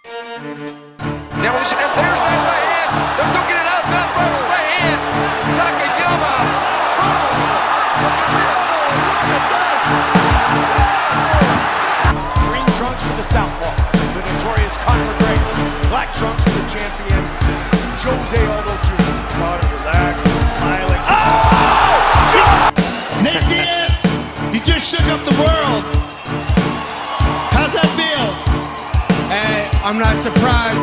Demolition, and there's that right hand. They're duking it out, not by the right hand. Takayama. Green trunks for the southpaw, the notorious Conor McGregor. Black trunks for the champion, Jose Aldo Jr. Conor relaxed, smiling. Oh! Nate Diaz, you just shook up the world. How's that feel? Hey, I'm not surprised.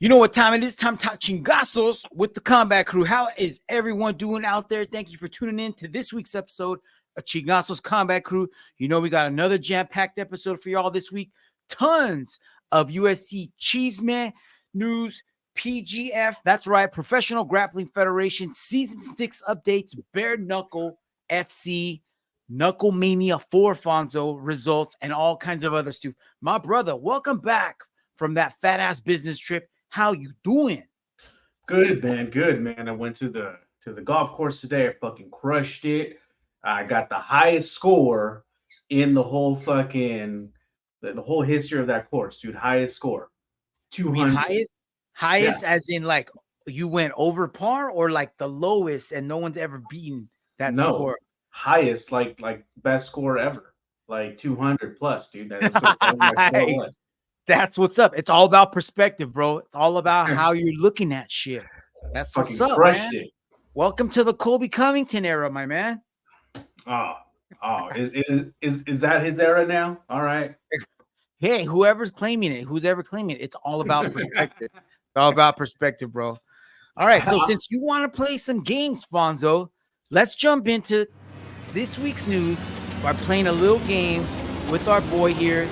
You know what time it is? Time to talk chingasos with the combat crew. How is everyone doing out there? Thank you for tuning in to this week's episode of Chingasoscombat crew. You know we got another jam-packed episode for y'all this week. Tons of UFC chisme news, PGF. That's right, Professional Grappling Federation Season 6 updates, Bare Knuckle FC, KnuckleMania 4 Fonso results, and all kinds of other stuff. My brother, welcome back from that fat-ass business trip. How you doing? Good, man. Good, man. I went to the golf course today. I fucking crushed it. I got the highest score in the whole fucking the whole history of that course, dude. Highest score. 200. Highest yeah. As in like you went over par, or like the lowest and no one's ever beaten that score? Highest, like best score ever. Like 200 plus, dude. That's what my score was. That's what's up. It's all about perspective, bro. It's all about how you're looking at shit. That's what's up, man. It. Welcome to the Colby Covington era, my man. Oh, is that his era now? All right. Hey, whoever's claiming it, who's ever claiming it, it's all about perspective. It's all about perspective, bro. All right, so since you want to play some games, Fonso, let's jump into this week's news by playing a little game with our boy here,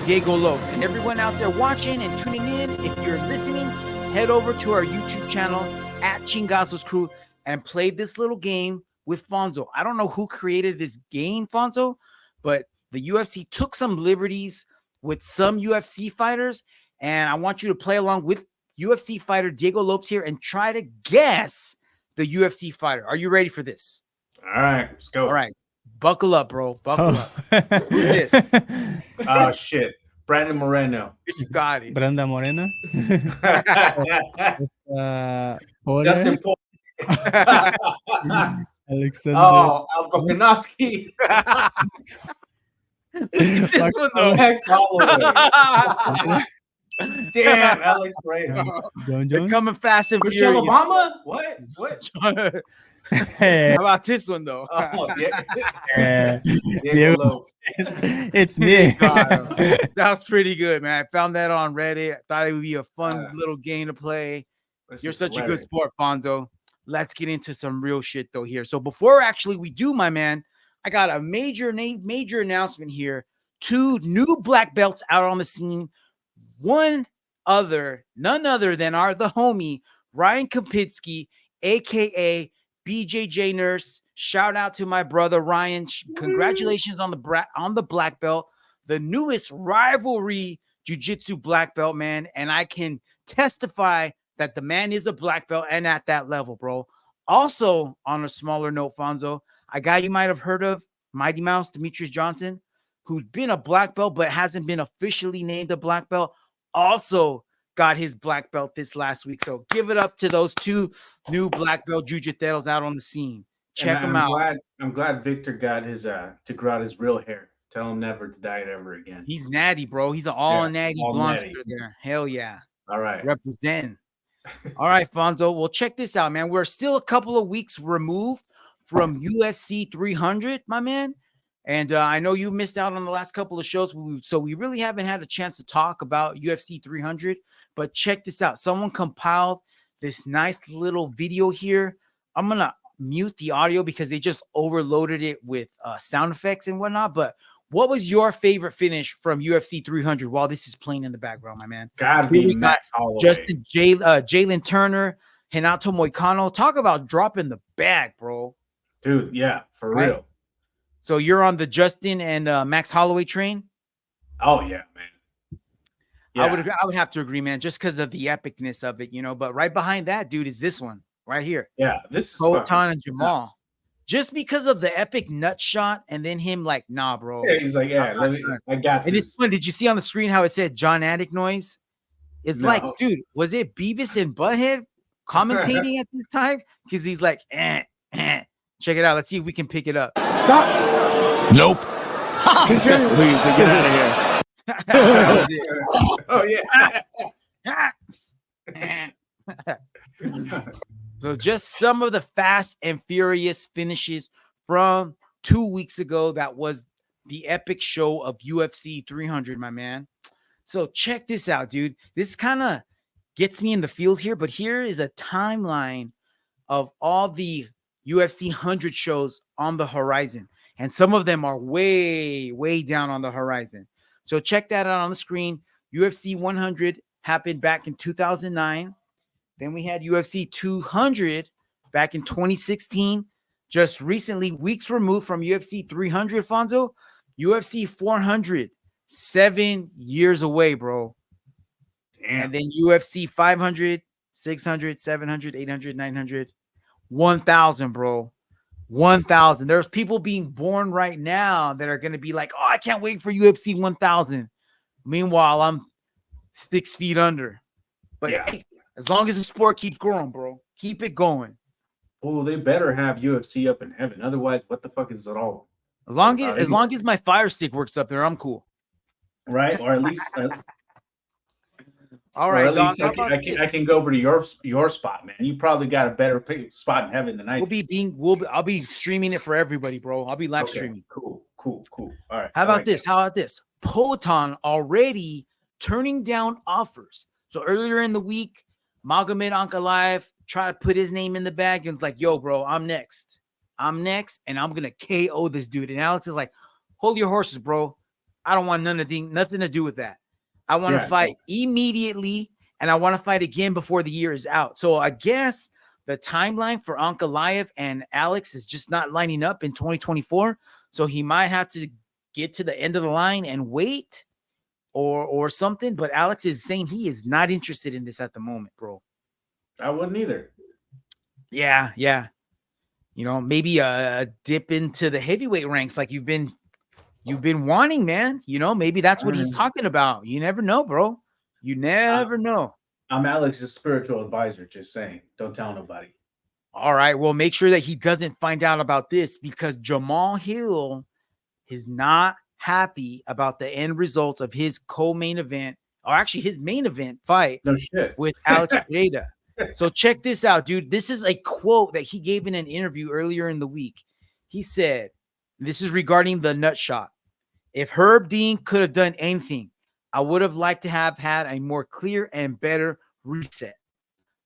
Diego Lopes. And everyone out there watching and tuning in, if you're listening, head over to our YouTube channel at Chingasos Crew and play this little game with Fonso. I don't know who created this game, Fonso, but the UFC took some liberties with some UFC fighters, and I want you to play along with UFC fighter Diego Lopes here and try to guess the UFC fighter. Are you ready for this? All right, let's go. All right. Buckle up, bro. Buckle up. Who's this? Oh, shit. Brandon Moreno. You got it. Branda Moreno. Justin Paul. Alexander. Oh, Kopinski. This one, though. Damn, Alex Moreno. They're coming fast and Michelle furious. Obama? What? How about this one, though? Oh, yeah. It's me. That was pretty good, man. I found that on Reddit. I thought it would be a fun little game to play. You're such a good sport, Fonso. Let's get into some real shit, though, here. So before we do, my man, I got a major announcement here. 2 new black belts out on the scene. None other than the homie Ryan Kopinski, aka BJJ Nurse. Shout out to my brother Ryan. Congratulations on the black belt, the newest Rivalry Jiu-Jitsu black belt, man. And I can testify that the man is a black belt and at that level, bro. Also, on a smaller note, Fonso, a guy you might have heard of, Mighty Mouse, Demetrius Johnson, who's been a black belt but hasn't been officially named a black belt, also got his black belt this last week. So give it up to those 2 new black belt jiu-jiterios out on the scene. Check them out. I'm glad Victor got his to grow out his real hair. Tell him never to dye it ever again. He's natty, bro. He's an all natty blondster there. Hell yeah. All right. Represent. All right, Fonso. Well, check this out, man. We're still a couple of weeks removed from UFC 300, my man. And I know you missed out on the last couple of shows, so we really haven't had a chance to talk about UFC 300. But check this out. Someone compiled this nice little video here. I'm going to mute the audio because they just overloaded it with sound effects and whatnot. But what was your favorite finish from UFC 300 while this is playing in the background, my man? Gotta be Max Holloway. Justin Jalen Turner, Renato Moicano. Talk about dropping the bag, bro. Dude, yeah, for real. So you're on the Justin and Max Holloway train? Oh, yeah, man. I would have to agree, man, just because of the epicness of it, you know. But right behind that, dude, is this one right here. Yeah, this is Poatan and Jamal. nuts. Just because of the epic nut shot, and then him like, nah, bro. Yeah, he's like, yeah, I got And this. it's fun. Did you see on the screen how it said John Attic noise? It's like, dude, was it Beavis and Butthead commentating at this time? Because he's like, check it out. Let's see if we can pick it up. Stop. Nope. Continue. Please get out of here. That was it. Oh yeah. So just some of the fast and furious finishes from 2 weeks ago. That was the epic show of UFC 300, my man. So check this out, dude. This kind of gets me in the feels here, but here is a timeline of all the UFC 100 shows on the horizon. And some of them are way, way down on the horizon. So check that out on the screen. UFC 100 happened back in 2009. Then we had UFC 200 back in 2016. Just recently, weeks removed from UFC 300, Fonso. UFC 400, 7 years away, bro. Damn. And then UFC 500, 600, 700, 800, 900, 1,000, bro. 1,000. There's people being born right now that are going to be like, oh, I can't wait for UFC 1,000. Meanwhile, I'm 6 feet under. But hey, as long as the sport keeps growing, bro, keep it going. Oh, they better have UFC up in heaven. Otherwise, what the fuck is it all? As long as my fire stick works up there, I'm cool. Right? Or at least all right, dog. I can go over to your spot, man. You probably got a better spot in heaven than I do. I'll be streaming it for everybody, bro. I'll be live streaming. Cool. All right. How about this? Poatan already turning down offers. So earlier in the week, Magomed Ankalaev tried to put his name in the bag and was like, yo, bro, I'm next, and I'm gonna KO this dude. And Alex is like, hold your horses, bro. I don't want nothing to do with that. I want to fight immediately, and I want to fight again before the year is out. So I guess the timeline for Ankalaev and Alex is just not lining up in 2024. So he might have to get to the end of the line and wait or something. But Alex is saying he is not interested in this at the moment, bro. I wouldn't either. Yeah. You know, maybe a dip into the heavyweight ranks like you've been wanting, man. You know, maybe that's what he's talking about. You never know, bro. You never know. I'm Alex's spiritual advisor, just saying. Don't tell nobody. All right. Well, make sure that he doesn't find out about this because Jamal Hill is not happy about the end results of his co-main event, or actually his main event fight with Alex Pereira. So check this out, dude. This is a quote that he gave in an interview earlier in the week. He said, this is regarding the nut shot. If Herb Dean could have done anything, I would have liked to have had a more clear and better reset.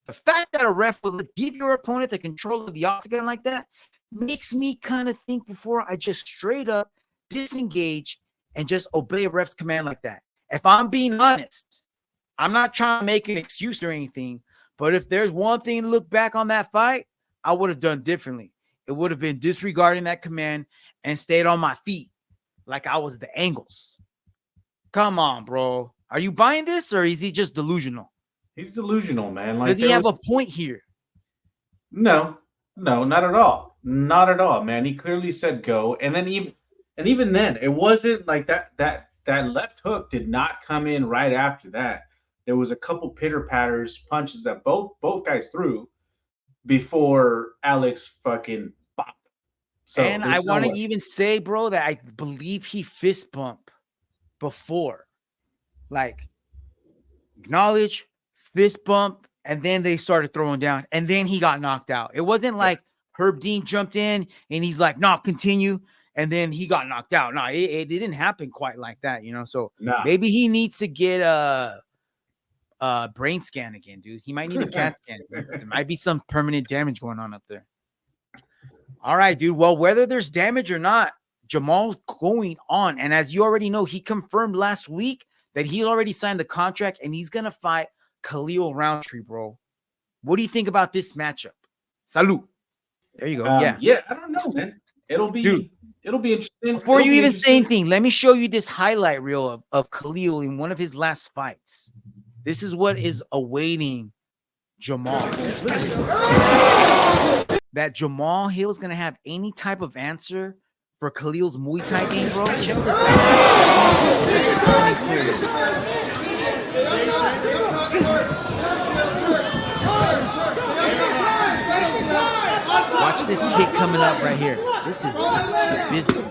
The fact that a ref would give your opponent the control of the octagon like that makes me kind of think before I just straight up disengage and just obey a ref's command like that. If I'm being honest, I'm not trying to make an excuse or anything, but if there's one thing to look back on that fight, I would have done differently. It would have been disregarding that command and stayed on my feet like I was the Angles. Come on, bro. Are you buying this or is he just delusional? He's delusional, man. Like, does he have a point here? No, not at all. Not at all, man. He clearly said go. And then even then, it wasn't like that left hook did not come in right after that. There was a couple pitter-patters, punches that both guys threw before Alex fucking bopped. So, and I want to even say, bro, that I believe he fist bumped before. Like, acknowledge, fist bump, and then they started throwing down, and then he got knocked out. It wasn't like Herb Dean jumped in, and he's like, no, continue, and then he got knocked out. No, it didn't happen quite like that, you know? So maybe he needs to get a brain scan again, dude. He might need a CAT scan. There might be some permanent damage going on up there. All right, dude. Well, whether there's damage or not, Jamal's going on. And as you already know, he confirmed last week that he already signed the contract and he's going to fight Khalil Roundtree, bro. What do you think about this matchup? Salud. There you go. Yeah, I don't know, man. It'll be interesting. Before It'll you be even say interesting. anything, let me show you this highlight reel of Khalil in one of his last fights. This is what is awaiting Jamal. Look at this. That Jamal Hill is going to have any type of answer for Khalil's Muay Thai game, bro. Check this out. This is coming clear. Watch this kick coming up right here. This is the business.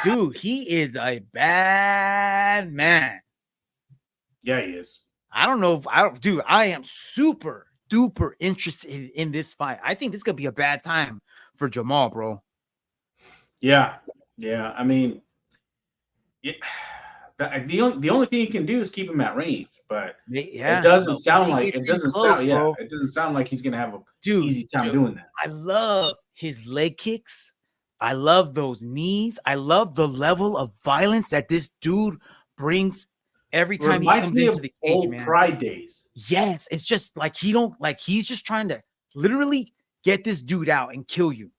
Dude, he is a bad man. Yeah, he is. I don't know if dude, I am super duper interested in this fight. I think this could be a bad time for Jamal, bro. Yeah. I mean, the only thing you can do is keep him at range, but it doesn't sound like he's gonna have a easy time doing that. I love his leg kicks. I love those knees. I love the level of violence that this dude brings every time he comes into the cage, old man. Pride days. Yes, it's just like he's just trying to literally get this dude out and kill you.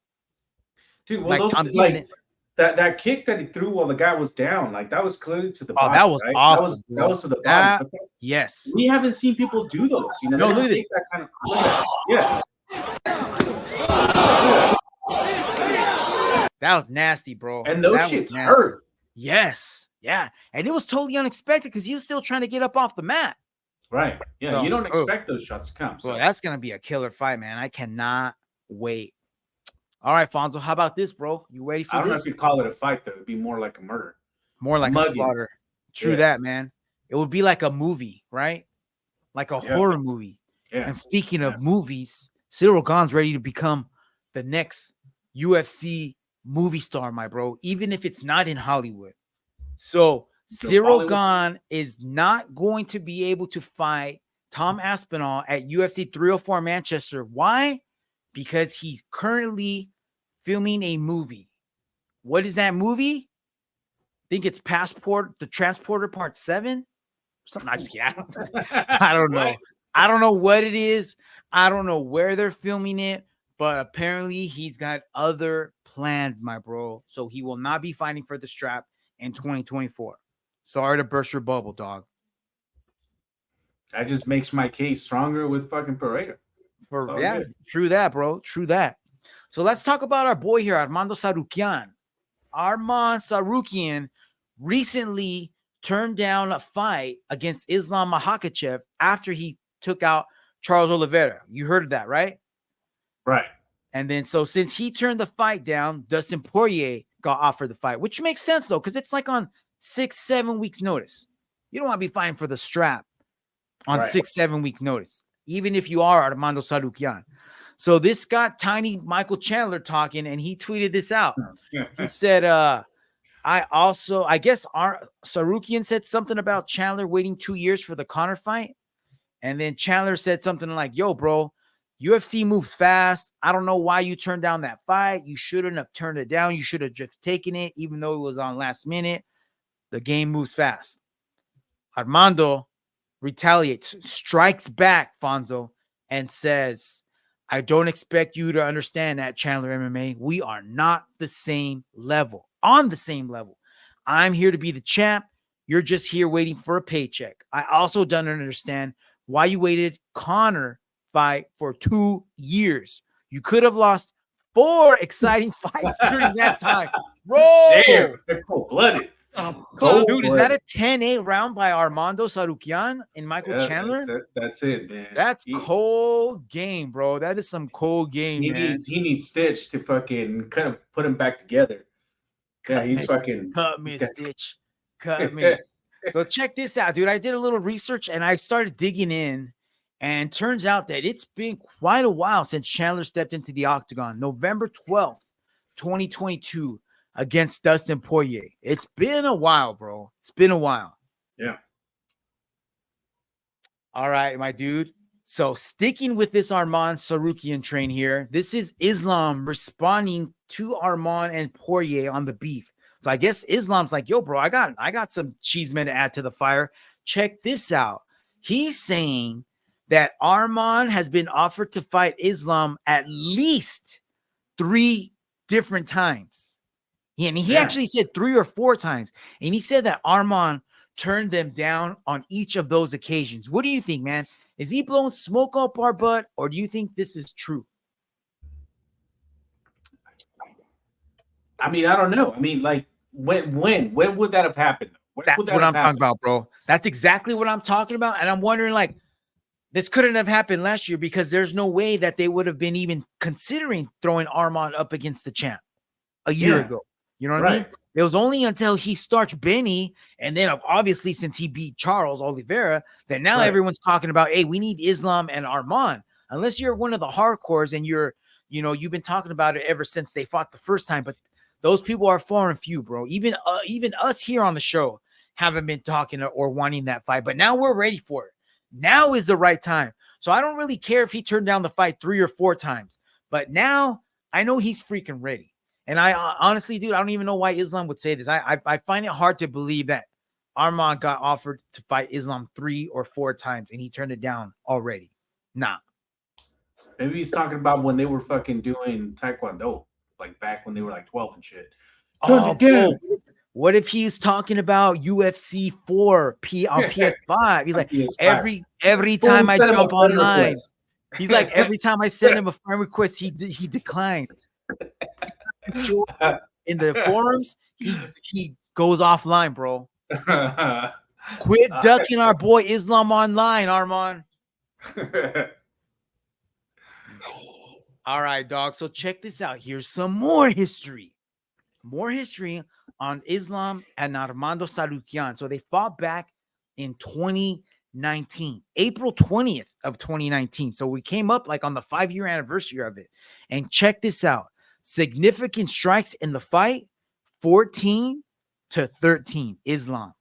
Dude, well, that kick that he threw while the guy was down, like that was clearly to the body. That was right? awesome. That was to the body. Yes. We haven't seen people do those. You know, no, look at this. That kind of, yeah. That was nasty, bro. And those shits hurt. Yes. Yeah. And it was totally unexpected because he was still trying to get up off the mat. Right. Yeah. So, you don't expect those shots to come. So. Well, that's going to be a killer fight, man. I cannot wait. All right, Fonso, how about this, bro? You ready for this? I don't know if you call it a fight, though. It'd be more like a murder. More like a slaughter. True that, man. It would be like a movie, right? Like a horror movie. Yeah. And speaking of movies, Ciryl Gane's ready to become the next UFC movie star, my bro, even if it's not in Hollywood. So Ciryl Gane is not going to be able to fight Tom Aspinall at UFC 304 Manchester. Why? Because he's currently filming a movie. What is that movie? I think it's The Transporter Part 7. Something. I just kidding. I don't know. I don't know what it is. I don't know where they're filming it, but apparently he's got other plans, my bro. So he will not be fighting for the strap in 2024. Sorry to burst your bubble, dog. That just makes my case stronger with fucking Pereira. True that, bro. True that. So let's talk about our boy here, Armando Tsarukyan. Arman Tsarukyan recently turned down a fight against Islam Makhachev after he took out Charles Oliveira. You heard of that, right? Right. And then so since he turned the fight down, Dustin Poirier got offered the fight, which makes sense though, because it's like on 6-7 weeks notice. You don't want to be fighting for the strap on 6-7 week notice, even if you are Armando Tsarukyan. So this got Tiny Michael Chandler talking, and he tweeted this out. He said, I guess Tsarukyan said something about Chandler waiting 2 years for the Conor fight. And then Chandler said something like, yo, bro, UFC moves fast. I don't know why you turned down that fight. You shouldn't have turned it down. You should have just taken it, even though it was on last minute. The game moves fast. Armando retaliates, strikes back, Fonso, and says, I don't expect you to understand that, Chandler MMA. We are not the same level, on the same level. I'm here to be the champ. You're just here waiting for a paycheck. I also don't understand why you waited Conor fight for 2 years. You could have lost 4 exciting fights during that time. Bro! Damn, they're cold-blooded. Dude, is that a 10-8 round by Armando Tsarukyan and Michael Chandler? That's it, man. That's cold game, bro. That is some cold game, man. He needs Stitch to fucking kind of put him back together. Yeah, he's fucking... Cut me, Stitch. Cut me. So check this out, dude. I did a little research, and I started digging in, and turns out that it's been quite a while since Chandler stepped into the octagon. November 12th, 2022. Against Dustin Poirier. It's been a while, bro. It's been a while. Yeah. All right, my dude. So sticking with this Arman Tsarukyan train here, this is Islam responding to Arman and Poirier on the beef. So I guess Islam's like, yo, bro, I got some chisme to add to the fire. Check this out. He's saying that Arman has been offered to fight Islam at least 3 different times. And he actually said 3 or 4 times. And he said that Arman turned them down on each of those occasions. What do you think, man? Is he blowing smoke up our butt, or do you think this is true? I mean, I don't know. I mean, like, when would that have happened? That's what I'm talking about, bro. That's exactly what I'm talking about. And I'm wondering, like, this couldn't have happened last year because there's no way that they would have been even considering throwing Arman up against the champ a year ago. You know what I mean? It was only until he starched Benny, and then obviously since he beat Charles Oliveira, that now everyone's talking about, hey, we need Islam and Arman. Unless you're one of the hardcores and you've been talking about it ever since they fought the first time, but those people are far and few, bro. Even us here on the show haven't been talking or wanting that fight, but now we're ready for it. Now is the right time. So I don't really care if he turned down the fight 3 or 4 times, but now I know he's freaking ready. And I honestly, dude, I don't even know why Islam would say this. I find it hard to believe that Arman got offered to fight Islam 3 or 4 times and he turned it down already. Nah. Maybe he's talking about when they were fucking doing Taekwondo, like back when they were like 12 and shit. Oh, bro, what if he's talking about UFC 4 on PS5? He's like, PS5. every time I jump online, he's like, every time I send him a friend request, he declines. In the forums, he goes offline, bro. Quit ducking our boy Islam online, Arman. All right, dog. So check this out. Here's some more history. More history on Islam and Armando Sarukian. So they fought back in 2019, April 20th of 2019. So we came up like on the 5-year anniversary of it. And check this out. Significant strikes in the fight, 14-13 Islam.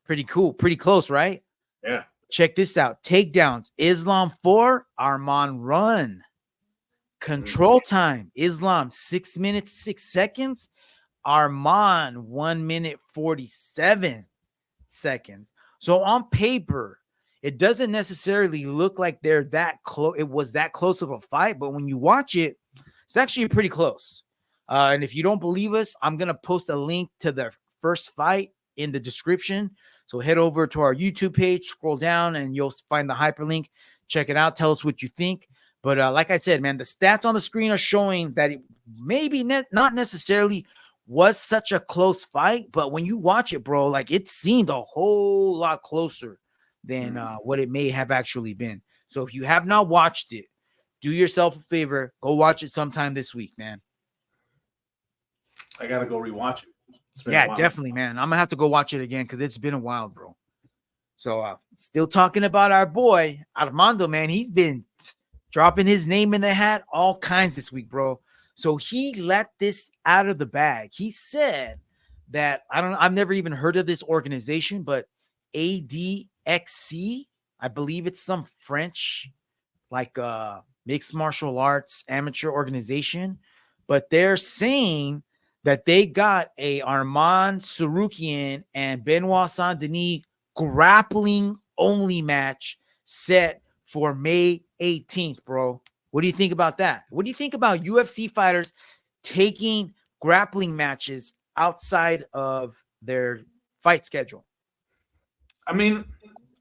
Pretty cool. Pretty close, right? Yeah. Check this out. Takedowns, Islam 4, Arman run. Control time, Islam 6 minutes, 6 seconds. Arman 1 minute, 47 seconds. So on paper, it doesn't necessarily look like they're that close. It was that close of a fight, but when you watch it, it's actually pretty close. And if you don't believe us, I'm going to post a link to the first fight in the description. So head over to our YouTube page, scroll down, and you'll find the hyperlink. Check it out. Tell us what you think. But like I said, man, the stats on the screen are showing that it maybe not necessarily was such a close fight. But when you watch it, bro, like it seemed a whole lot closer than what it may have actually been. So if you have not watched it, do yourself a favor. Go watch it sometime this week, man. I got to go rewatch it. Yeah, definitely, man. I'm going to have to go watch it again because it's been a while, bro. So still talking about our boy, Armando, man. He's been dropping his name in the hat all kinds this week, bro. So he let this out of the bag. He said that, I've never even heard of this organization, but ADXC, I believe it's some French, like mixed martial arts amateur organization, but they're saying that they got a Arman Sarukian and Benoit Saint-Denis grappling only match set for May 18th, bro. What do you think about that? What do you think about UFC fighters taking grappling matches outside of their fight schedule? I mean,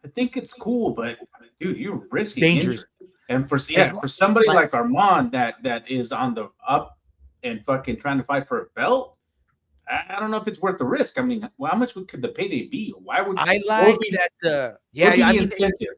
I think it's cool, but dude, you're risking dangerous. Injury. And for somebody like Arman that is on the up and fucking trying to fight for a belt, I don't know if it's worth the risk. I mean, well, how much could the payday be? Why would I like that? incentive?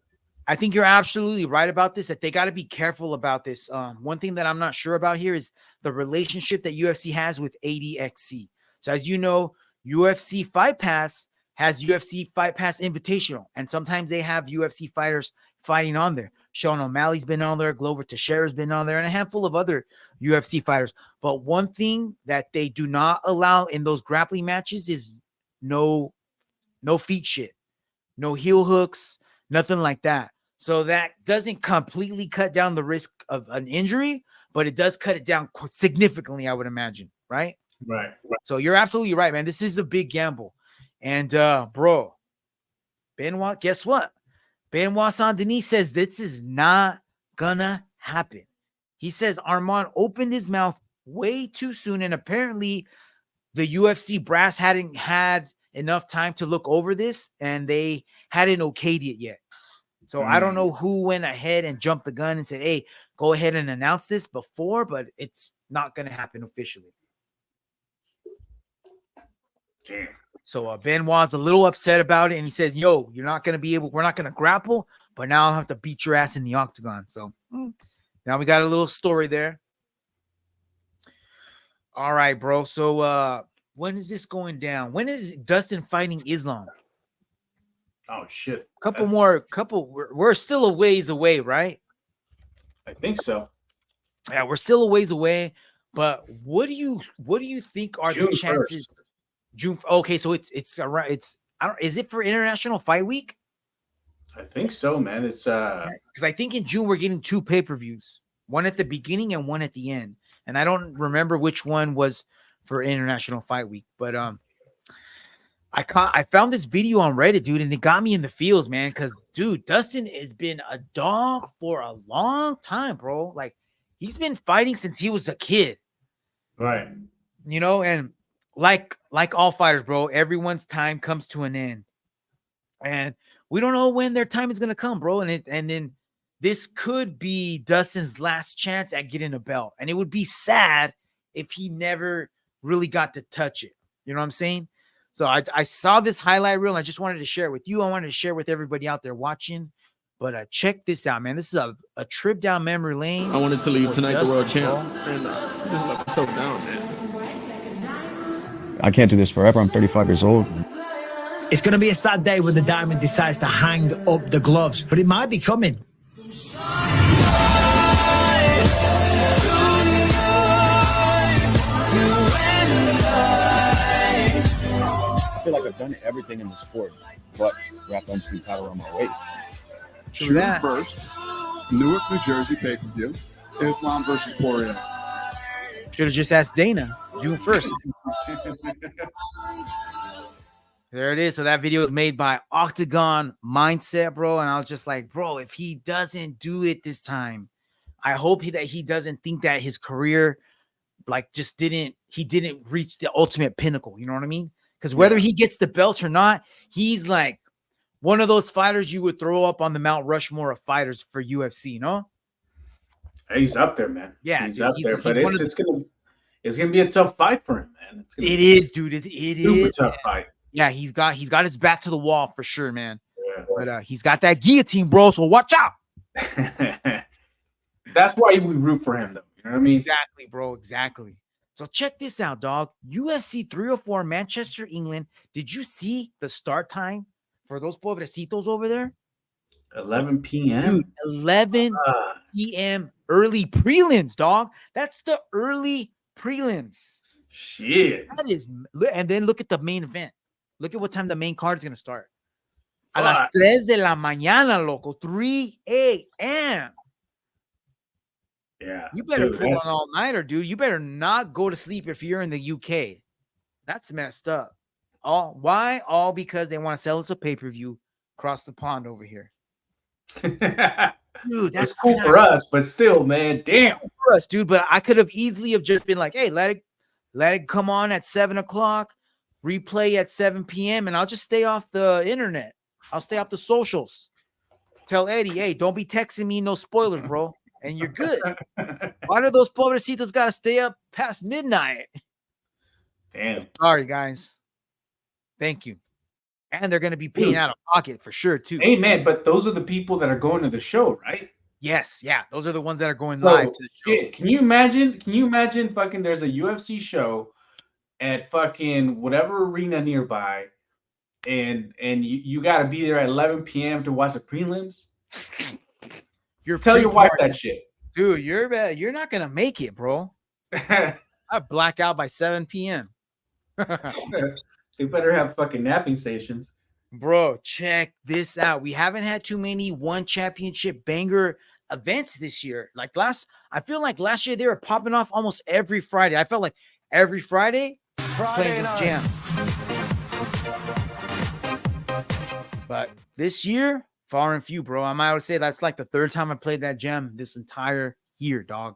I think you're absolutely right about this, that they got to be careful about this. One thing that I'm not sure about here is the relationship that UFC has with ADXC. So as you know, UFC Fight Pass has UFC Fight Pass Invitational, and sometimes they have UFC fighters fighting on there. Sean O'Malley's been on there, Glover Teixeira's been on there, and a handful of other UFC fighters. But one thing that they do not allow in those grappling matches is no feet shit, no heel hooks, nothing like that. So that doesn't completely cut down the risk of an injury, but it does cut it down significantly, I would imagine, right? Right. So you're absolutely right, man. This is a big gamble. And bro, Benoit, guess what? Benoit Saint-Denis says this is not gonna happen. He says Armand opened his mouth way too soon, and apparently the UFC brass hadn't had enough time to look over this, and they hadn't okayed it yet. So I don't know who went ahead and jumped the gun and said, hey, go ahead and announce this before, but it's not going to happen officially. Damn. So Benoit's a little upset about it, and he says, yo, you're not going to be able, we're not going to grapple, but now I'll have to beat your ass in the octagon. So now we got a little story there. All right, bro. So when is this going down? When is Dustin fighting Islam? Oh shit. We're still a ways away, right? I think so. Yeah, we're still a ways away. But what do you think are June the chances? 1st. June. Okay, so it's around. Is it for International Fight Week? I think so, man. It's because I think in June we're getting 2 pay-per-views, one at the beginning and one at the end. And I don't remember which one was for International Fight Week, but I found this video on Reddit, dude, and it got me in the feels, man. Because, dude, Dustin has been a dog for a long time, bro. Like, he's been fighting since he was a kid, right. you know. And like all fighters, bro, everyone's time comes to an end, and we don't know when their time is gonna come, bro. And then this could be Dustin's last chance at getting a belt, and it would be sad if he never really got to touch it. You know what I'm saying? So I saw this highlight reel, and I just wanted to share it with you. I wanted to share with everybody out there watching. But check this out, man. This is a trip down memory lane. I wanted to leave tonight Dustin, the world champ, bro. and just let myself down, man. I can't do this forever. I'm 35 years old. It's going to be a sad day when the Diamond decides to hang up the gloves, but it might be coming. I feel like I've done everything in the sport, but wrap the undisputed title around my waist. True that. June 1st, Newark, New Jersey pay-per-view, Islam versus Poirier. Should have just asked Dana. June 1st. There it is. So that video is made by Octagon Mindset, bro. And I was just like, bro, if he doesn't do it this time, I hope that he doesn't think that his career he didn't reach the ultimate pinnacle. You know what I mean? Because whether he gets the belt or not, he's like one of those fighters you would throw up on the Mount Rushmore of fighters for UFC, you know? He's up there, man. Yeah, he's dude, up there. But it's gonna be a tough fight for him, man. It is, dude. It is super tough fight. Yeah, he's got his back to the wall for sure, man. Yeah. But he's got that guillotine, bro. So watch out. That's why we root for him, though. You know what I mean? Exactly, bro. Exactly. So check this out, dog. UFC 304, Manchester, England. Did you see the start time for those pobrecitos over there? 11 p.m. Dude, 11 p.m. early prelims, dog. That's the early prelims. Shit. That is, and then look at the main event. Look at what time the main card is gonna start. A las 3 de la mañana, loco. 3 a.m. Yeah. You better pull an all-nighter, dude. You better not go to sleep if you're in the UK. That's messed up. Why? All because they want to sell us a pay-per-view across the pond over here. Dude, that's cool for us, but still, man, damn. Cool for us, dude. But I could have easily have just been like, hey, let it come on at 7 o'clock, replay at 7 p.m., and I'll just stay off the internet. I'll stay off the socials. Tell Eddie, hey, don't be texting me no spoilers, bro. And you're good. Why do those pobrecitos got to stay up past midnight? Damn. Sorry, guys. Thank you. And they're going to be paying out of pocket for sure, too. Hey, man, but those are the people that are going to the show, right? Yes. Yeah. Those are the ones that are going live to the show. Shit, can you imagine fucking there's a UFC show at fucking whatever arena nearby, and you got to be there at 11 p.m. to watch the prelims? Tell your wife that shit. Dude, you're not going to make it, bro. I black out by 7 p.m. They better have fucking napping stations. Bro, check this out. We haven't had too many one championship banger events this year. I feel like last year they were popping off almost every Friday. I felt like every Friday playing this jam. But this year, Far and few, bro. I might say that's like the third time I played that gem this entire year, dog.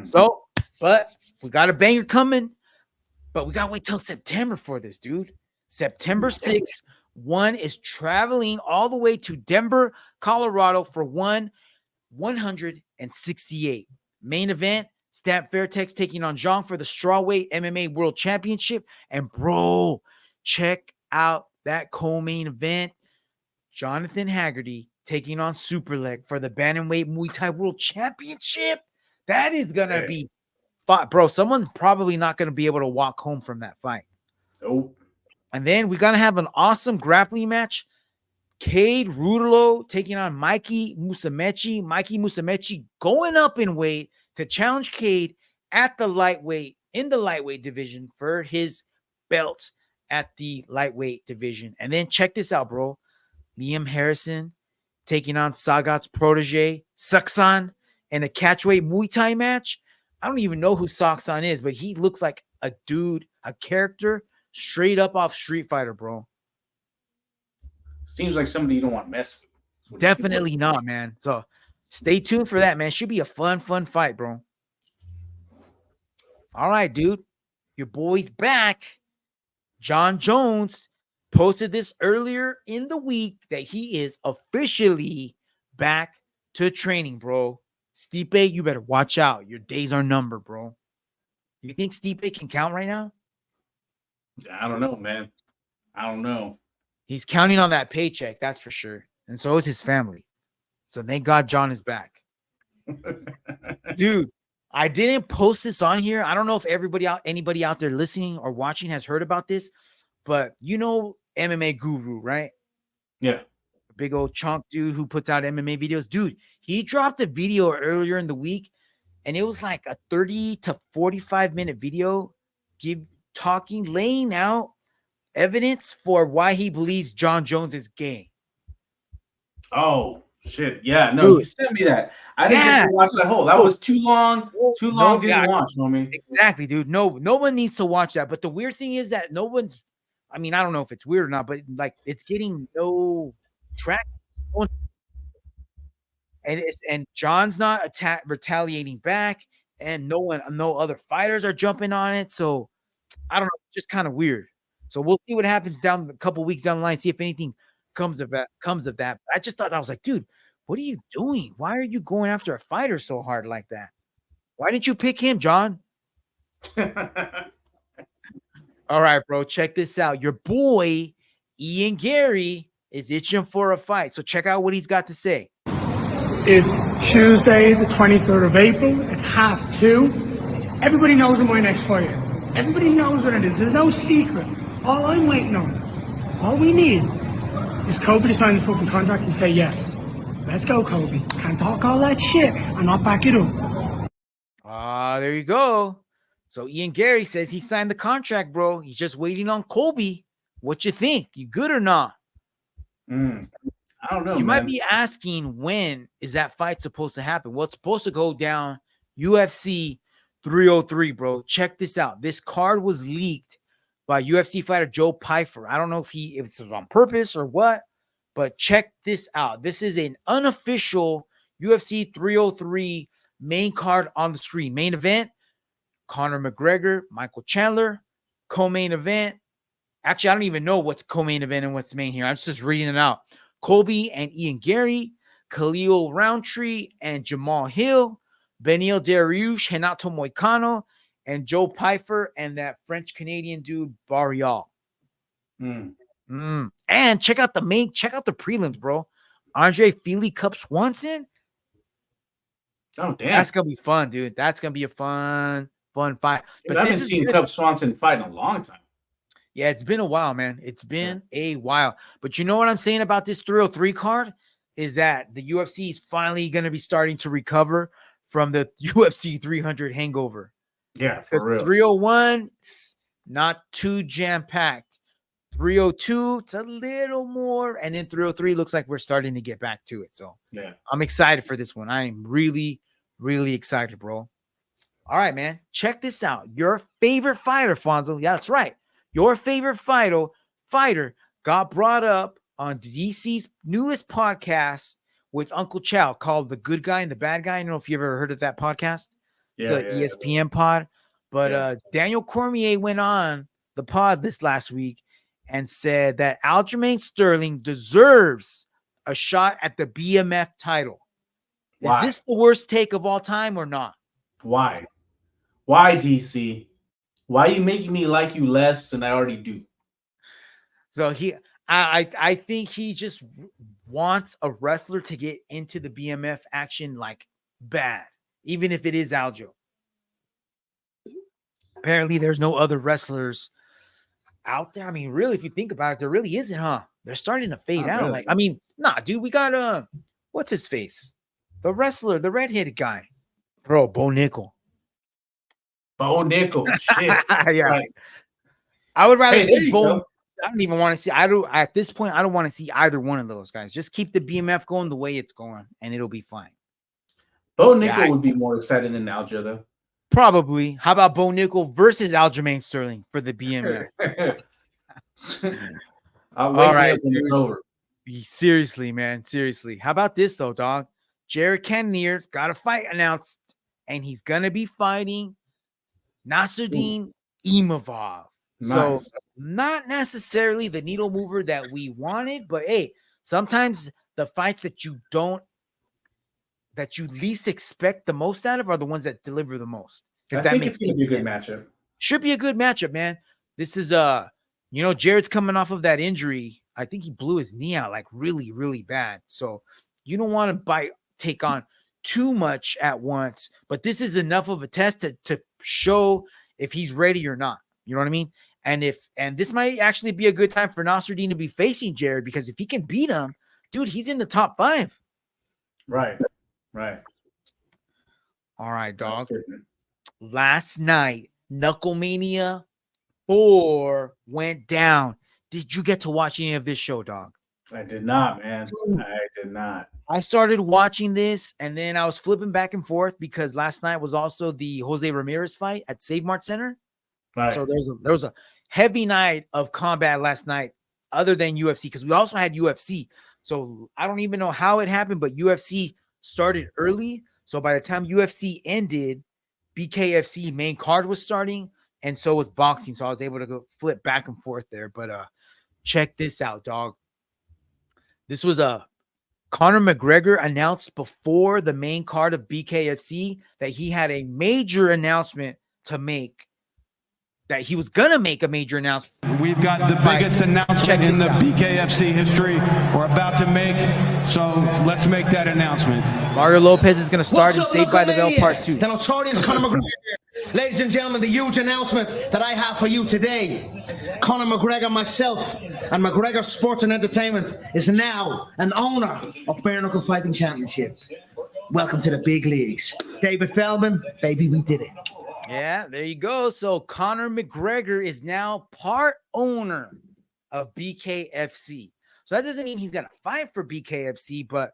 So, but we got a banger coming, but we got to wait till September for this, dude. September 6th, one is traveling all the way to Denver, Colorado for 168. Main event, Stamp Fairtex taking on Zhang for the strawweight MMA World Championship. And bro, check out that co-main event. Jonathan Haggerty taking on Superleg for the Bantamweight Muay Thai World Championship. That is going to be fun. Bro, someone's probably not going to be able to walk home from that fight. Nope. And then we're going to have an awesome grappling match. Cade Rudolo taking on Mikey Musumeci. Mikey Musumeci going up in weight to challenge Cade at the lightweight, in the lightweight division for his belt at the lightweight division. And then check this out, bro. Liam Harrison taking on Sagat's protege, Saksan, in a catchweight Muay Thai match. I don't even know who Saksan is, but he looks like a dude, a character straight up off Street Fighter, bro. Seems like somebody you don't want to mess with. Definitely not, man. So stay tuned for that, man. Should be a fun fight, bro. All right, dude. Your boy's back. John Jones posted this earlier in the week that he is officially back to training, bro. Stipe, you better watch out. Your days are numbered, bro. You think Stipe can count right now? I don't know, man. I don't know. He's counting on that paycheck, that's for sure. And so is his family. So thank God John is back. Dude, I didn't post this on here. I don't know if anybody out there listening or watching has heard about this, but you know MMA Guru, right? Yeah. A big old chunk dude who puts out MMA videos. Dude, he dropped a video earlier in the week, and it was like a 30 to 45-minute video laying out evidence for why he believes John Jones is gay. Oh, shit. Yeah, no, Dude. you sent me that. I didn't get to watch that whole. That was too long. Too long didn't watch, homie. Exactly, dude. No one needs to watch that. But the weird thing is that no one's, I mean, I don't know if it's weird or not, but like it's getting no traction. And John's not retaliating back, and no other fighters are jumping on it. So I don't know, just kind of weird. So we'll see what happens down a couple weeks down the line, see if anything comes of that. I just thought, I was like, dude, what are you doing? Why are you going after a fighter so hard like that? Why didn't you pick him, John? All right, bro, check this out. Your boy, Ian Gary, is itching for a fight. So check out what he's got to say. It's Tuesday, the 23rd of April. It's 2:30. Everybody knows when my next fight is. Everybody knows what it is. There's no secret. All I'm waiting on, all we need, is Kobe to sign the fucking contract and say yes. Let's go, Kobe. Can't talk all that shit and not back it up. There you go. So Ian Gary says he signed the contract, bro. He's just waiting on Kobe. What you think? You good or not? I don't know. You might be asking, when is that fight supposed to happen? Well, it's supposed to go down UFC 303, bro. Check this out. This card was leaked by UFC fighter Joe Pyfer. I don't know if this was on purpose or what, but check this out. This is an unofficial UFC 303 main card on the screen. Main event, Conor McGregor, Michael Chandler. Co-main event. Actually, I don't even know what's co-main event and what's main here. I'm just reading it out. Colby and Ian Gary, Khalil Roundtree and Jamal Hill, Benil Dariush, Renato Moicano, and Joe Pyfer and that French-Canadian dude, Barrial. And check out the prelims, bro. Andre Fili Cup Swanson. Oh, damn. That's going to be fun, dude. That's going to be a fun fight. But I haven't seen Cup Swanson fight in a long time. Yeah, it's been a while, man. It's been a while. But you know what I'm saying about this 303 card is that the UFC is finally going to be starting to recover from the UFC 300 hangover. Yeah, for real. 301, not too jam-packed. 302, it's a little more. And then 303 looks like we're starting to get back to it. So yeah, I'm excited for this one. I am really, really excited, bro. All right, man. Check this out. Your favorite fighter, Fonso. Yeah, that's right. Your favorite fighter got brought up on DC's newest podcast with Uncle Chow called The Good Guy and the Bad Guy. I don't know if you ever heard of that podcast. It's an ESPN pod. But Daniel Cormier went on the pod this last week and said that Aljamain Sterling deserves a shot at the BMF title. Why? Is this the worst take of all time or not? Why? Why, DC? Why are you making me like you less than I already do? So I think he just wants a wrestler to get into the BMF action like bad, even if it is Aljo. Apparently, there's no other wrestlers out there. I mean, really, if you think about it, there really isn't, huh? They're starting to fade out. Really. Like, I mean, nah, dude, we got what's his face? The wrestler, the redheaded guy, bro, Bo Nickel. Bo Nickel, shit. Yeah, right. I would rather Hey, see there you Bo. go. I don't even want to see. At this point, I don't want to see either one of those guys. Just keep the BMF going the way it's going, and it'll be fine. Bo Nickel would be more exciting than Aljo, though. Probably. How about Bo Nickel versus Aljamain Sterling for the BMF? I'll wake All right, up when it's over. Seriously, man. Seriously. How about this, though, dog? Jared Cannonier's got a fight announced, and he's going to be fighting Nasruddin Imavov. So, not necessarily the needle mover that we wanted, but hey, sometimes the fights that you least expect the most out of are the ones that deliver the most. I think it's going to be a good matchup. Should be a good matchup, man. This is Jared's coming off of that injury. I think he blew his knee out like really, really bad. So you don't want to take on too much at once, but this is enough of a test to show if he's ready or not. You know what I mean? And this might actually be a good time for Nasruddin to be facing Jared, because if he can beat him, dude, he's in the top 5. Right. All right, dog. Last night, KnuckleMania 4 went down. Did you get to watch any of this show, dog? I did not, man. I did not. I started watching this, and then I was flipping back and forth because last night was also the Jose Ramirez fight at Save Mart Center. Right. So there was a heavy night of combat last night, other than UFC, because we also had UFC. So I don't even know how it happened, but UFC started early. So by the time UFC ended, BKFC main card was starting, and so was boxing. So I was able to go flip back and forth there. But check this out, dog. This was Conor McGregor announced before the main card of BKFC that he had a major announcement to make, that he was going to make a major announcement. We've got the biggest announcement in the BKFC history we're about to make, so let's make that announcement. Mario Lopez is going to start in Saved by the Bell Part 2. The notorious Conor McGregor. Ladies and gentlemen, the huge announcement that I have for you today. Conor McGregor, myself, and McGregor Sports and Entertainment is now an owner of Bare Knuckle Fighting Championship. Welcome to the big leagues. David Feldman, baby, we did it. Yeah, there you go. So Conor McGregor is now part owner of BKFC. So that doesn't mean he's going to fight for BKFC, but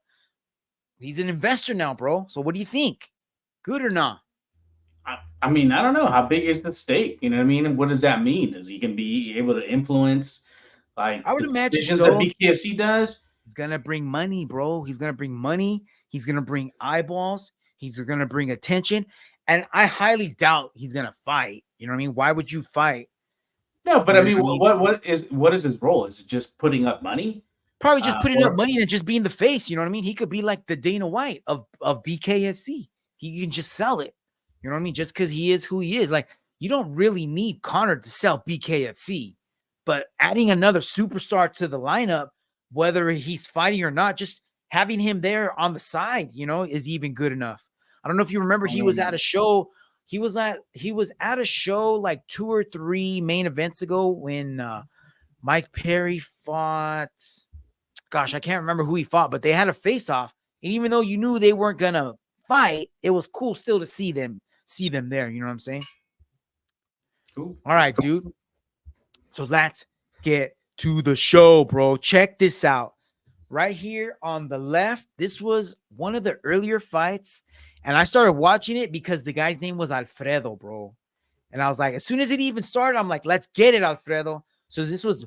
he's an investor now, bro. So what do you think? Good or not? I mean, I don't know. How big is the stake? You know what I mean? What does that mean? Is he going to be able to influence, like, I would imagine decisions so. that BKFC does? He's going to bring money, bro. He's going to bring money. He's going to bring eyeballs. He's going to bring attention. And I highly doubt he's going to fight. You know what I mean? Why would you fight? No, but I mean, what is his role? Is it just putting up money? Probably just putting up money and just being the face. You know what I mean? He could be like the Dana White of BKFC. He can just sell it. You know what I mean? Just because he is who he is. Like, you don't really need Conor to sell BKFC. But adding another superstar to the lineup, whether he's fighting or not, just having him there on the side, you know, is even good enough. I don't know if you remember, he was at a show. He was at a show like 2 or 3 main events ago when Mike Perry fought. Gosh, I can't remember who he fought, but they had a face-off. And even though you knew they weren't gonna fight, it was cool still to see them there. You know what I'm saying? Cool. All right, dude. So let's get to the show, bro. Check this out. Right here on the left, this was one of the earlier fights. And I started watching it because the guy's name was Alfredo, bro. And I was like, as soon as it even started, I'm like, let's get it, Alfredo. So this was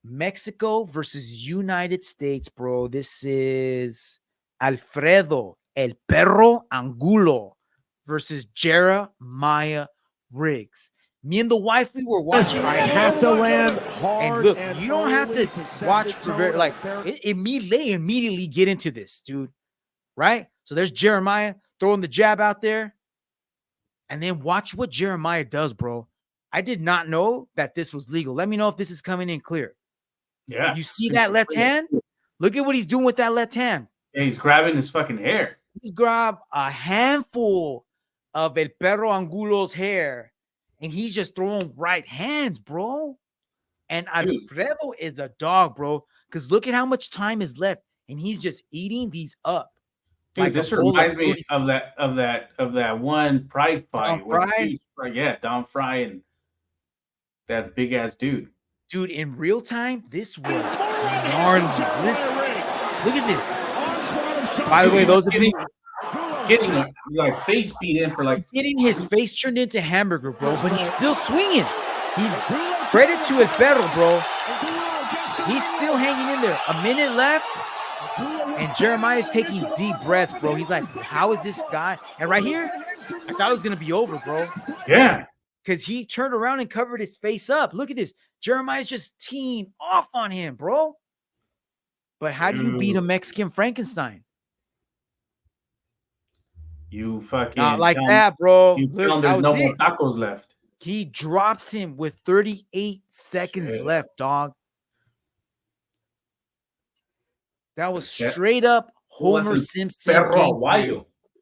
Mexico versus United States, bro. This is Alfredo El Perro Angulo versus Jeremiah Riggs. Me and the wife, we were watching. I have to land hard. And look, you don't have to watch for very, like, immediately get into this, dude. Right? So there's Jeremiah throwing the jab out there. And then watch what Jeremiah does, bro. I did not know that this was legal. Let me know if this is coming in clear. Yeah. You see that left hand? Look at what he's doing with that left hand. Yeah, he's grabbing his fucking hair. He's grabbed a handful of El Perro Angulo's hair, and he's just throwing right hands, bro. And Alfredo is a dog, bro, because look at how much time is left, and he's just eating these up. Dude, like this reminds me of that one Pride fight. Don Fry and that big ass dude. Dude, in real time, this was gnarly. Look at this. By the way, those are getting like face beat in for like he's getting his face turned into hamburger, bro. But he's still swinging. He credit to El Perro, bro. He's still hanging in there. A minute left. And Jeremiah's taking deep breaths, bro. He's like, how is this guy? And right here, I thought it was going to be over, bro. Yeah. Because he turned around and covered his face up. Look at this. Jeremiah's just teeing off on him, bro. But how do you beat a Mexican Frankenstein? You fucking not like that, bro. You tell him there's no more tacos left. He drops him with 38 seconds left, dog. That was straight up Homer Simpson.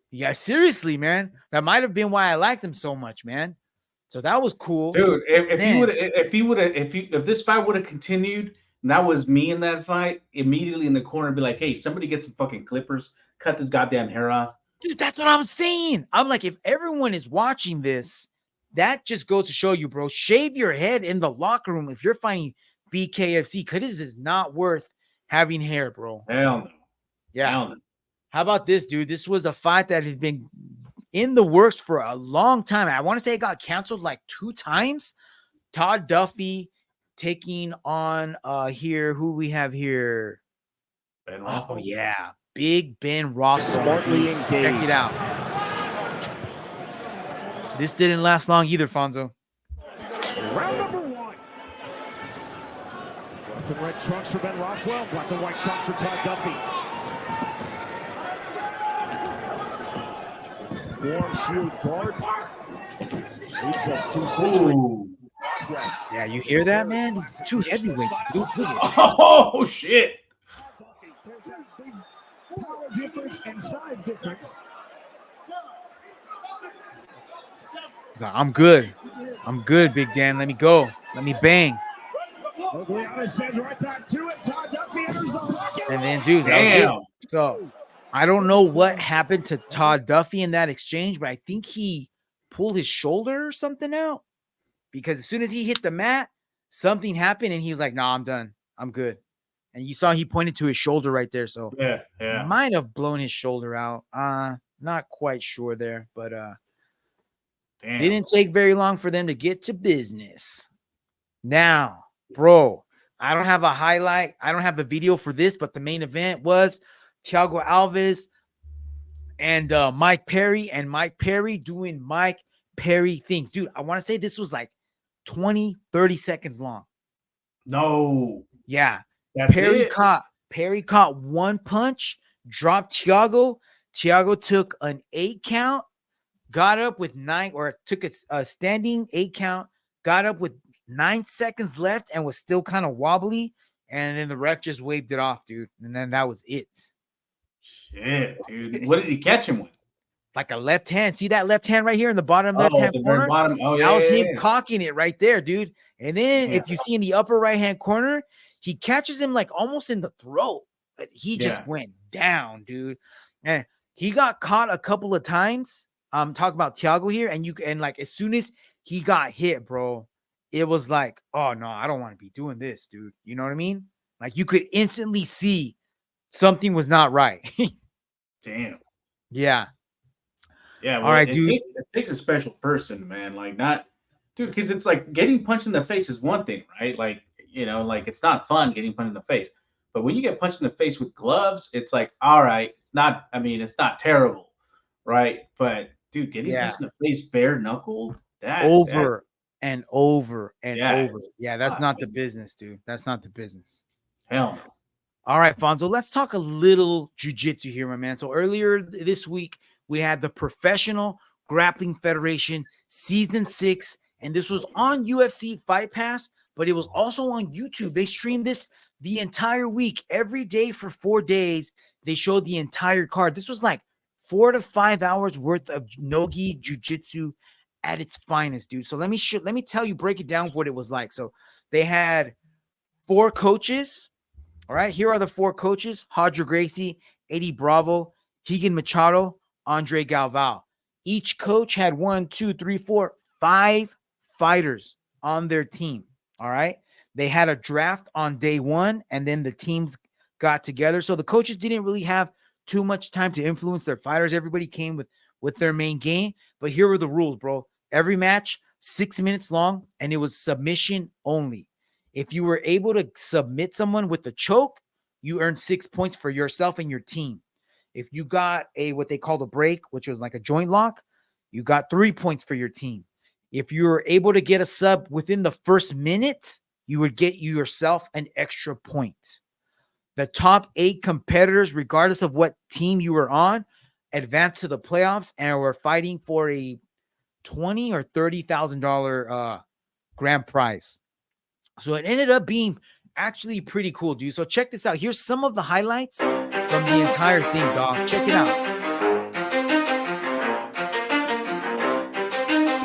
Yeah, seriously, man. That might have been why I liked him so much, man. So that was cool, dude. If this fight would have continued, and that was me in that fight, immediately in the corner, be like, "Hey, somebody get some fucking clippers, cut this goddamn hair off." Dude, that's what I'm saying. I'm like, if everyone is watching this, that just goes to show you, bro. Shave your head in the locker room if you're fighting BKFC, because this is not worth having hair, bro. Hell no. Yeah. Hell no. How about this, dude? This was a fight that had been in the works for a long time. I want to say it got canceled like 2 times. Todd Duffy taking on here. Who we have here? Ben Oh, yeah. Big Ben Ross. Smartly engaged. Check it out. This didn't last long either, Fonso. Round number 1. Black and red trunks for Ben Rothwell. Black and white trunks for Todd Duffy. Form shield guard. Yeah, you hear that, man? These 2 heavyweights, dude. Look at it. Oh, shit. There's a big power difference and size difference. I'm good. I'm good, Big Dan. Let me go. Let me bang. Says right back to it. Todd Duffy enters the pocket. And then, dude, that was it. So I don't know what happened to Todd Duffy in that exchange, but I think he pulled his shoulder or something out, because as soon as he hit the mat, something happened and he was like, "Nah, I'm done. I'm good." And you saw he pointed to his shoulder right there. So yeah, might have blown his shoulder out. Not quite sure there, but didn't take very long for them to get to business. Now, bro, I don't have a highlight. I don't have a video for this, but the main event was Thiago Alves and Mike Perry, and Mike Perry doing Mike Perry things. Dude, I want to say this was like 20, 30 seconds long. No. Yeah. That's Perry caught 1 punch, dropped Thiago. Thiago took an 8 count, got up with 9, or took a standing 8 count, got up with 9 seconds left and was still kind of wobbly. And then the ref just waved it off, dude. And then that was it. Shit, dude. What did he catch him with? Like a left hand. See that left hand right here in the bottom left-hand corner? Bottom. Oh, yeah. That was him cocking it right there, dude. And then if you see in the upper right-hand corner, he catches him like almost in the throat. But he just went down, dude. And he got caught a couple of times. I'm talking about Thiago here. And like as soon as he got hit, bro, it was like, oh no, I don't want to be doing this, dude. You know what I mean? Like you could instantly see something was not right. Damn. Yeah. Yeah. Well, all right, dude. It takes a special person, man. Like not, dude, because it's like getting punched in the face is one thing, right? Like you know, like it's not fun getting punched in the face. But when you get punched in the face with gloves, it's like, all right, it's not. I mean, it's not terrible, right? But dude, getting punched in the face bare knuckle, over and over and Yeah, over. Yeah, that's not the business, dude. That's not the business. hell no. All right, Fonso, let's talk a little jiu-jitsu here, my man. So earlier this week, we had the Professional Grappling Federation Season 6, and this was on UFC Fight Pass, but it was also on YouTube. They streamed this the entire week, every day for 4 days. They showed the entire card. This was like 4 to 5 hours worth of no-gi jiu-jitsu at its finest, dude. So let me tell you, break it down what it was like. So they had 4 coaches. All right, here are the 4 coaches: Hodger Gracie, Eddie Bravo, Keegan Machado, Andre Galval. Each coach had 5 fighters on their team. All right, they had a draft on day 1, and then the teams got together. So the coaches didn't really have too much time to influence their fighters. Everybody came with their main game. But here were the rules, bro. Every match, 6 minutes long, and it was submission only. If you were able to submit someone with a choke, you earned 6 points for yourself and your team. If you got what they called a break, which was like a joint lock, you got 3 points for your team. If you were able to get a sub within the first minute, you would get yourself an extra point. The top 8 competitors, regardless of what team you were on, advanced to the playoffs and were fighting for a $20,000 or $30,000 grand prize. So it ended up being actually pretty cool, dude. So check this out. Here's some of the highlights from the entire thing, dog. Check it out.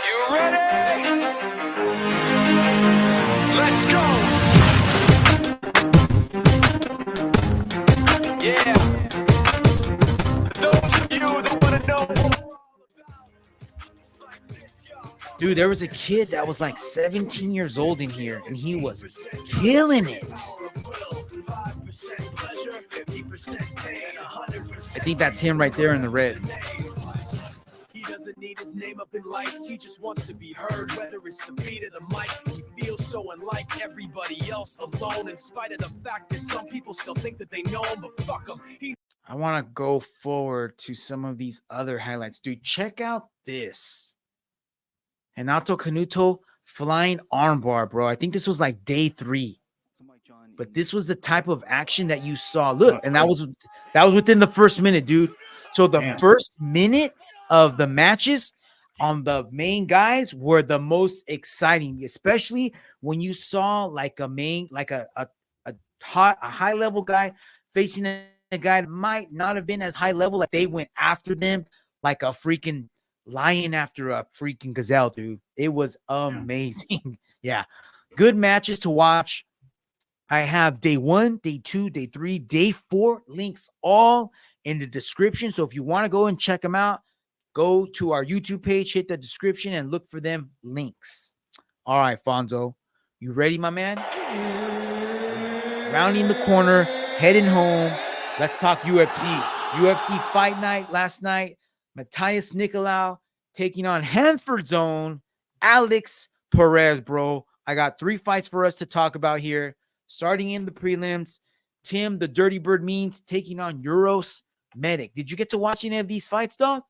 You ready? Let's go. Yeah. For those of you that want to know. Dude, there was a kid that was like 17 years old in here, and he was killing it. I think that's him right there in the red. He doesn't need his name up in lights. He just wants to be heard, whether it's the beat of the mic. He feels so unlike everybody else, alone, in spite of the fact that some people still think that they know him, but fuck him. I want to go forward to some of these other highlights. Dude, check out this. Renato Canuto flying armbar, bro. I think this was like day 3. But this was the type of action that you saw. Look, and that was within the first minute, dude. So the first minute of the matches on the main guys were the most exciting, especially when you saw like a high level guy facing a guy that might not have been as high level. Like they went after them like a freaking lion after a freaking gazelle, dude. It was amazing. Yeah, good matches to watch. I have day 1, day 2, day 3, day 4 links all in the description. So if you want to go and check them out, go to our YouTube page, hit the description, and look for them links. All right, Fonso, you ready, my man? Rounding the corner, heading home. Let's talk UFC. UFC Fight Night last night. Matthias Nicolau taking on Hanford's own Alex Perez, bro. I got 3 fights for us to talk about here. Starting in the prelims, Tim the Dirty Bird Means taking on Euros Medic. Did you get to watch any of these fights, dog?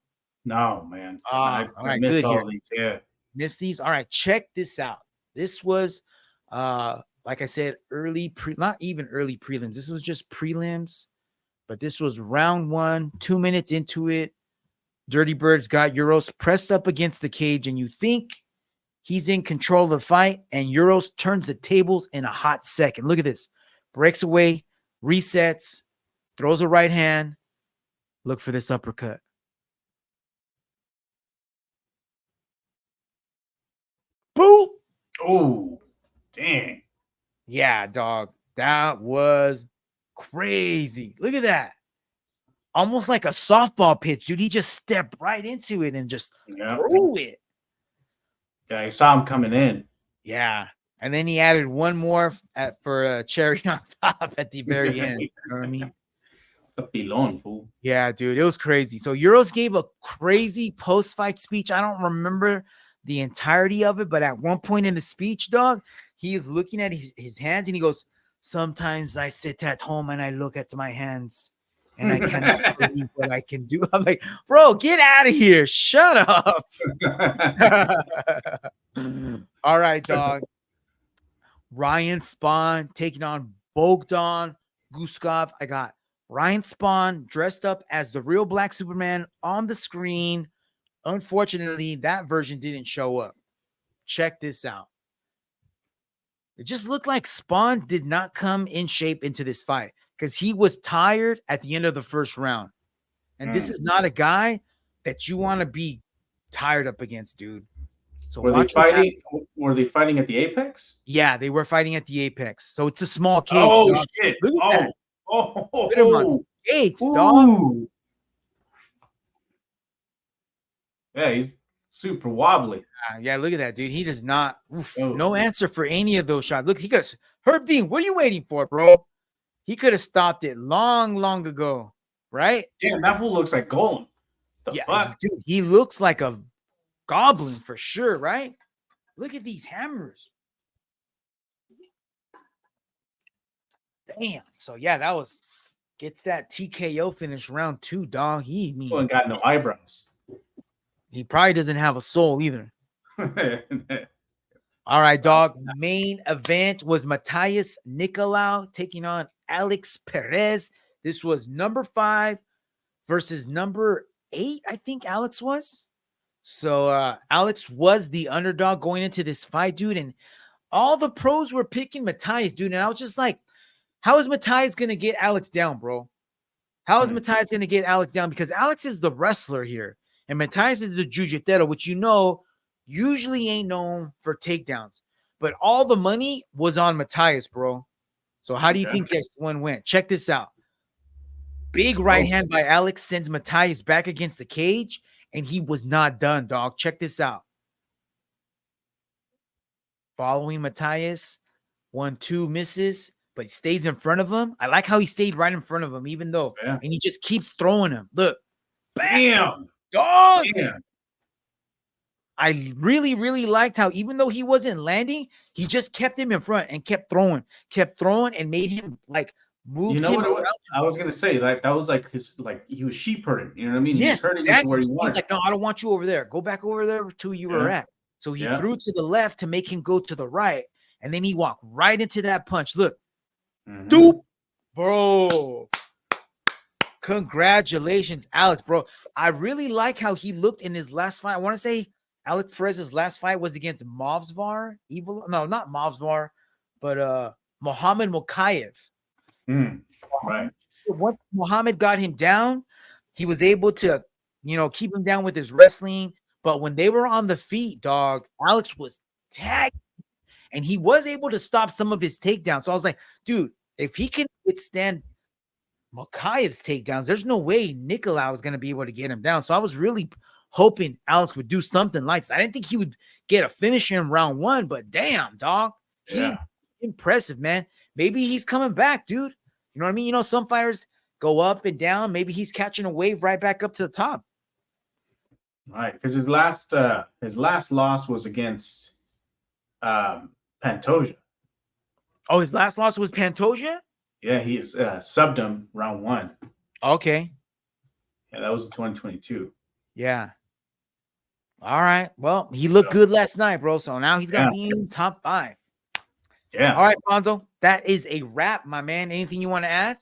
No, man. All right, missed good all here. these, yeah. Missed these. All right, check this out. This was, like I said, not even early prelims. This was just prelims, but this was round 1, 2 minutes into it. Dirty Bird's got Euros pressed up against the cage, and you think he's in control of the fight, and Euros turns the tables in a hot second. Look at this. Breaks away, resets, throws a right hand. Look for this uppercut. Boop. Oh, dang. Yeah, dog. That was crazy. Look at that. Almost like a softball pitch, dude. He just stepped right into it and just threw it. Yeah, I saw him coming in. Yeah. And then he added one more for a cherry on top at the very end. You know what I mean? The pilon, fool. Yeah, dude. It was crazy. So Euros gave a crazy post-fight speech. I don't remember the entirety of it, but at one point in the speech, dog, he is looking at his hands and he goes, "Sometimes I sit at home and I look at my hands and I cannot believe what I can do." I'm like, bro, get out of here. Shut up. All right, dog. Ryan Spawn taking on Bogdan Guskov. I got Ryan Spawn dressed up as the real Black Superman on the screen. Unfortunately, that version didn't show up. Check this out. It just looked like Spawn did not come in shape into this fight because he was tired at the end of the first round. And this is not a guy that you want to be tired up against, dude. So were they fighting? Were they fighting at the Apex? Yeah, they were fighting at the Apex. So it's a small cage. Oh dog. shit! Look at that. Oh, Look at him on skates, dog. Yeah, he's super wobbly. Yeah, look at that, dude. He does not. No answer for any of those shots. Look, he could have. Herb Dean, what are you waiting for, bro? He could have stopped it long ago, right? Damn, that fool looks like Golem. Fuck? Dude, he looks like a goblin for sure, right? Look at these hammers. Damn. So yeah, that was gets that TKO finish round 2, dog. He ain't got no eyebrows. He probably doesn't have a soul either. All right, dog. Main event was Matthias Nicolau taking on Alex Perez. This was number 5 versus number 8, I think Alex was. So Alex was the underdog going into this fight, dude. And all the pros were picking Matthias, dude. And I was just like, how is Matthias going to get Alex down, bro? How is Matthias going to get Alex down? Because Alex is the wrestler here. And Matthias is the jiu-jitero, which you know usually ain't known for takedowns. But all the money was on Matthias, bro. So how do you think this one went? Check this out. Big right hand by Alex sends Matthias back against the cage, and he was not done, dog. Check this out. Following Matthias, 1-2 misses, but he stays in front of him. I like how he stayed right in front of him, even though, and he just keeps throwing him. Look. Bam. Dog. Damn. I really liked how even though he wasn't landing, he just kept him in front and kept throwing and made him like move. You know what I was gonna say? Like that was like his he was sheep herding. You know what I mean? Yes, exactly. Where he He's like, no, I don't want you over there. Go back over there to you were at. So he threw to the left to make him go to the right, and then he walked right into that punch. Look, doop, bro. Congratulations, Alex, bro. I really like how he looked in his last fight. I want to say Alex Perez's last fight was against Movsvar. No, not Movsvar, but Mohammed Mokayev. Right. Once Mohammed got him down, he was able to, keep him down with his wrestling. But when they were on the feet, dog, Alex was tagged, and he was able to stop some of his takedowns. So I was like, dude, if he can withstand Mokayev's takedowns, there's no way Nicolau is going to be able to get him down. So I was really hoping Alex would do something like this. I didn't think he would get a finish in round 1, but damn, dog, he's impressive, man. Maybe he's coming back, dude. You know what I mean? Some fighters go up and down. Maybe he's catching a wave right back up to the top. Right, because his last loss was against Pantoja. Oh, his last loss was Pantoja? Yeah, he subbed him round 1. Okay. Yeah, that was in 2022. Yeah. All right. Well, he looked good last night, bro. So now he's gonna be in top 5. Yeah. All right, Fonso. That is a wrap, my man. Anything you want to add?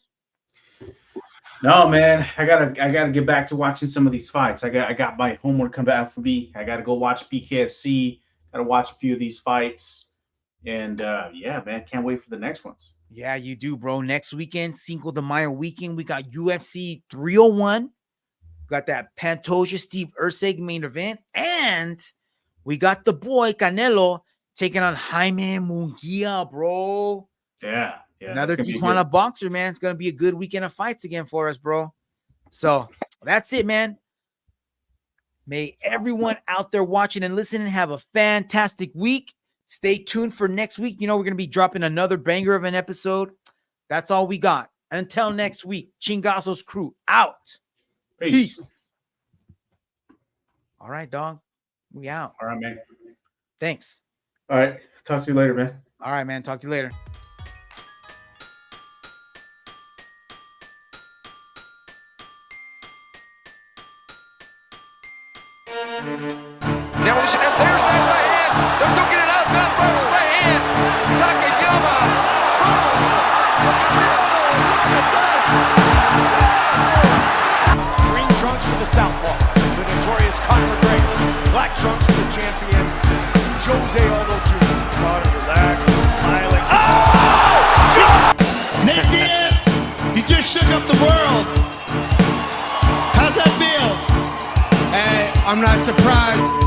No, man. I gotta get back to watching some of these fights. I got my homework come back for me. I gotta go watch BKFC. Gotta watch a few of these fights. And yeah, man, can't wait for the next ones. Yeah, you do, bro. Next weekend, Cinco de Mayo weekend, we got UFC 301. We got that Pantoja Steve Erceg main event. And we got the boy Canelo taking on Jaime Munguia, bro. Yeah. Another Tijuana boxer, man. It's going to be a good weekend of fights again for us, bro. So that's it, man. May everyone out there watching and listening have a fantastic week. Stay tuned for next week. We're going to be dropping another banger of an episode. That's all we got. Until next week, Chingasos crew out. Peace. All right, dog. We out. All right, man. Thanks. All right. Talk to you later, man. All right, man. Talk to you later. Demolition, and there's that right hand. They're duking it out. Mount Rival right hand. Takayama. Green trunks for the southpaw, the notorious Conor McGregor. Black trunks for the champion, Jose Aldo Jr. Conor relaxed, smiling. Oh! Nate Diaz, you just shook up the world. How's that feel? Hey, I'm not surprised.